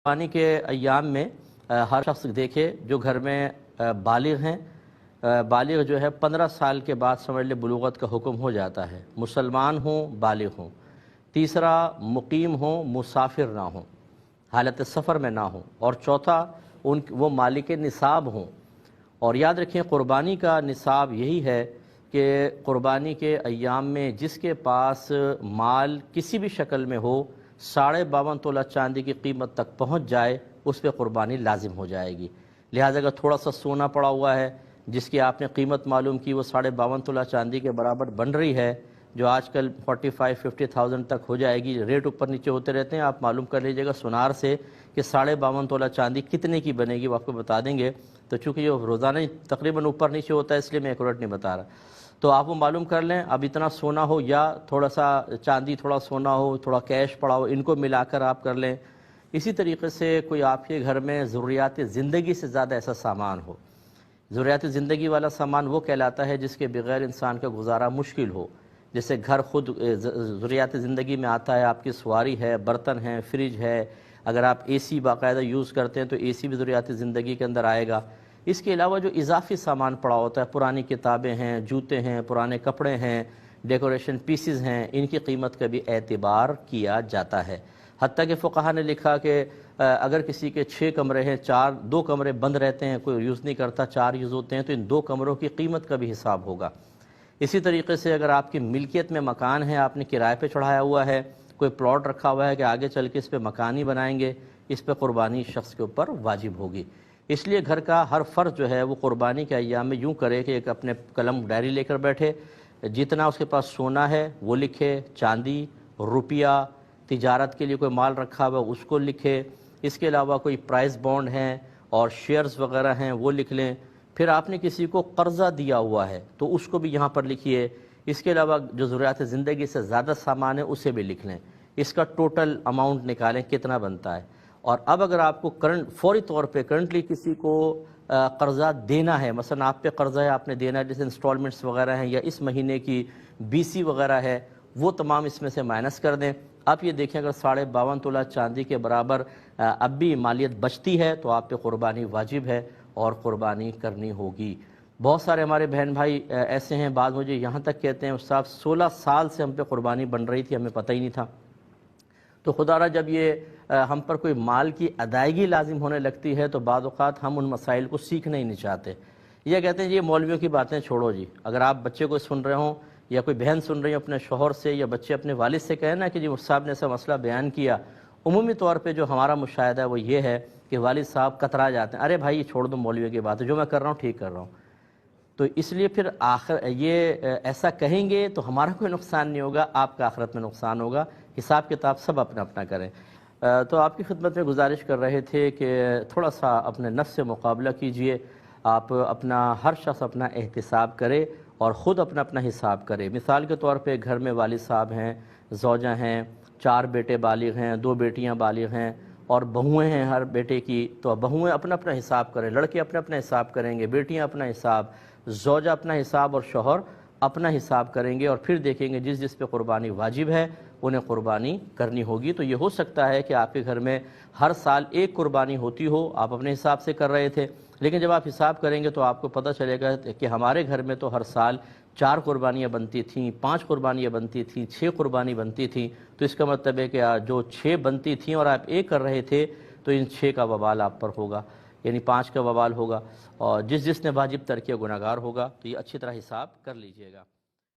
قربانی کے ایام میں ہر شخص دیکھے جو گھر میں بالغ ہیں، بالغ جو ہے 15 سال کے بعد سمجھ لے بلوغت کا حکم ہو جاتا ہے، مسلمان ہوں بالغ ہوں، تیسرا مقیم ہوں مسافر نہ ہوں، حالت سفر میں نہ ہوں، اور چوتھا وہ مالک نصاب ہوں۔ اور یاد رکھیں قربانی کا نصاب یہی ہے کہ قربانی کے ایام میں جس کے پاس مال کسی بھی شکل میں ہو 52.5 تولہ چاندی کی قیمت تک پہنچ جائے اس پہ قربانی لازم ہو جائے گی۔ لہٰذا اگر تھوڑا سا سونا پڑا ہوا ہے جس کی آپ نے قیمت معلوم کی وہ 52.5 تولہ چاندی کے برابر بن رہی ہے، جو آج کل 45-50,000 تک ہو جائے گی، ریٹ اوپر نیچے ہوتے رہتے ہیں، آپ معلوم کر لیجئے گا سونار سے کہ 52.5 تولہ چاندی کتنے کی بنے گی، وہ آپ کو بتا دیں گے۔ تو چونکہ یہ روزانہ تقریباً اوپر نیچے ہوتا ہے اس لیے میں ایکوریٹ نہیں بتا رہا، تو آپ وہ معلوم کر لیں۔ اب اتنا سونا ہو یا تھوڑا سا چاندی، تھوڑا سونا ہو، تھوڑا کیش پڑا ہو، ان کو ملا کر آپ کر لیں۔ اسی طریقے سے کوئی آپ کے گھر میں ضروریات زندگی سے زیادہ ایسا سامان ہو، ضروریات زندگی والا سامان وہ کہلاتا ہے جس کے بغیر انسان کا گزارا مشکل ہو، جیسے گھر خود ضروریات زندگی میں آتا ہے، آپ کی سواری ہے، برتن ہیں، فریج ہے، اگر آپ اے سی باقاعدہ یوز کرتے ہیں تو اے سی بھی ضروریات زندگی کے اندر آئے گا۔ اس کے علاوہ جو اضافی سامان پڑا ہوتا ہے، پرانی کتابیں ہیں، جوتے ہیں، پرانے کپڑے ہیں، ڈیکوریشن پیسز ہیں، ان کی قیمت کا بھی اعتبار کیا جاتا ہے۔ حتیٰ کہ فقہا نے لکھا کہ اگر کسی کے 6 کمرے ہیں، 2 کمرے بند رہتے ہیں، کوئی یوز نہیں کرتا، 4 یوز ہوتے ہیں، تو ان 2 کمروں کی قیمت کا بھی حساب ہوگا۔ اسی طریقے سے اگر آپ کی ملکیت میں مکان ہے، آپ نے کرائے پہ چڑھایا ہوا ہے، کوئی پلاٹ رکھا ہوا ہے کہ آگے چل کے اس پہ مکان ہی بنائیں گے، اس پہ قربانی شخص کے اوپر واجب ہوگی۔ اس لیے گھر کا ہر فرد جو ہے وہ قربانی کے ایام میں یوں کرے کہ ایک اپنے قلم ڈائری لے کر بیٹھے، جتنا اس کے پاس سونا ہے وہ لکھے، چاندی، روپیہ، تجارت کے لیے کوئی مال رکھا ہوا اس کو لکھے، اس کے علاوہ کوئی پرائز بانڈ ہیں اور شیئرز وغیرہ ہیں وہ لکھ لیں۔ پھر آپ نے کسی کو قرضہ دیا ہوا ہے تو اس کو بھی یہاں پر لکھیے۔ اس کے علاوہ جو ضروریات زندگی سے زیادہ سامان ہے اسے بھی لکھ لیں، اس کا ٹوٹل اماؤنٹ نکالیں کتنا بنتا ہے۔ اور اب اگر آپ کو فوری طور پہ کرنٹلی کسی کو قرضہ دینا ہے، مثلا آپ پہ قرضہ ہے، آپ نے دینا ہے، جیسے انسٹالمنٹس وغیرہ ہیں یا اس مہینے کی BC وغیرہ ہے، وہ تمام اس میں سے مائنس کر دیں۔ آپ یہ دیکھیں اگر 52.5 تولہ چاندی کے برابر اب بھی مالیت بچتی ہے تو آپ پہ قربانی واجب ہے اور قربانی کرنی ہوگی۔ بہت سارے ہمارے بہن بھائی ایسے ہیں، بعض مجھے یہاں تک کہتے ہیں استاد 16 سال سے ہم پہ قربانی بن رہی تھی، ہمیں پتہ ہی نہیں تھا۔ تو خدا را جب یہ ہم پر کوئی مال کی ادائیگی لازم ہونے لگتی ہے تو بعض اوقات ہم ان مسائل کو سیکھنا ہی نہیں چاہتے، یہ کہتے ہیں یہ مولویوں کی باتیں چھوڑو جی۔ اگر آپ بچے کو سن رہے ہوں یا کوئی بہن سن رہی ہوں اپنے شوہر سے یا بچے اپنے والد سے کہنا کہ جی صاحب نے ایسا مسئلہ بیان کیا، عمومی طور پہ جو ہمارا مشاہدہ ہے وہ یہ ہے کہ والد صاحب کترا جاتے ہیں، ارے بھائی یہ چھوڑ دو مولویوں کی بات ہے، جو میں کر رہا ہوں ٹھیک کر رہا ہوں۔ تو اس لیے پھر یہ ایسا کہیں گے تو ہمارا کوئی نقصان نہیں ہوگا، آپ کا آخرت میں نقصان ہوگا، حساب کتاب سب اپنا اپنا کریں۔ تو آپ کی خدمت میں گزارش کر رہے تھے کہ تھوڑا سا اپنے نفس سے مقابلہ کیجئے، آپ ہر شخص اپنا احتساب کرے اور خود اپنا حساب کرے۔ مثال کے طور پہ گھر میں والد صاحب ہیں، زوجہ ہیں، 4 بیٹے بالغ ہیں، 2 بیٹیاں بالغ ہیں اور بہویں ہیں ہر بیٹے کی، تو بہویں اپنا حساب کریں، لڑکے اپنا حساب کریں گے، بیٹیاں اپنا حساب، زوجہ اپنا حساب اور شوہر اپنا حساب کریں گے، اور پھر دیکھیں گے جس پہ قربانی واجب ہے انہیں قربانی کرنی ہوگی۔ تو یہ ہو سکتا ہے کہ آپ کے گھر میں ہر سال 1 قربانی ہوتی ہو، آپ اپنے حساب سے کر رہے تھے، لیکن جب آپ حساب کریں گے تو آپ کو پتہ چلے گا کہ ہمارے گھر میں تو ہر سال 4 قربانیاں بنتی تھیں، 5 قربانیاں بنتی تھیں، 6 قربانی بنتی تھیں، تو اس کا مطلب ہے کہ جو 6 بنتی تھیں اور آپ 1 کر رہے تھے تو ان 6 کا وبال آپ پر ہوگا، یعنی 5 کا وبال ہوگا، اور جس نے واجب ترک کیا گناہگار ہوگا۔ تو یہ اچھی طرح حساب کر لیجئے گا۔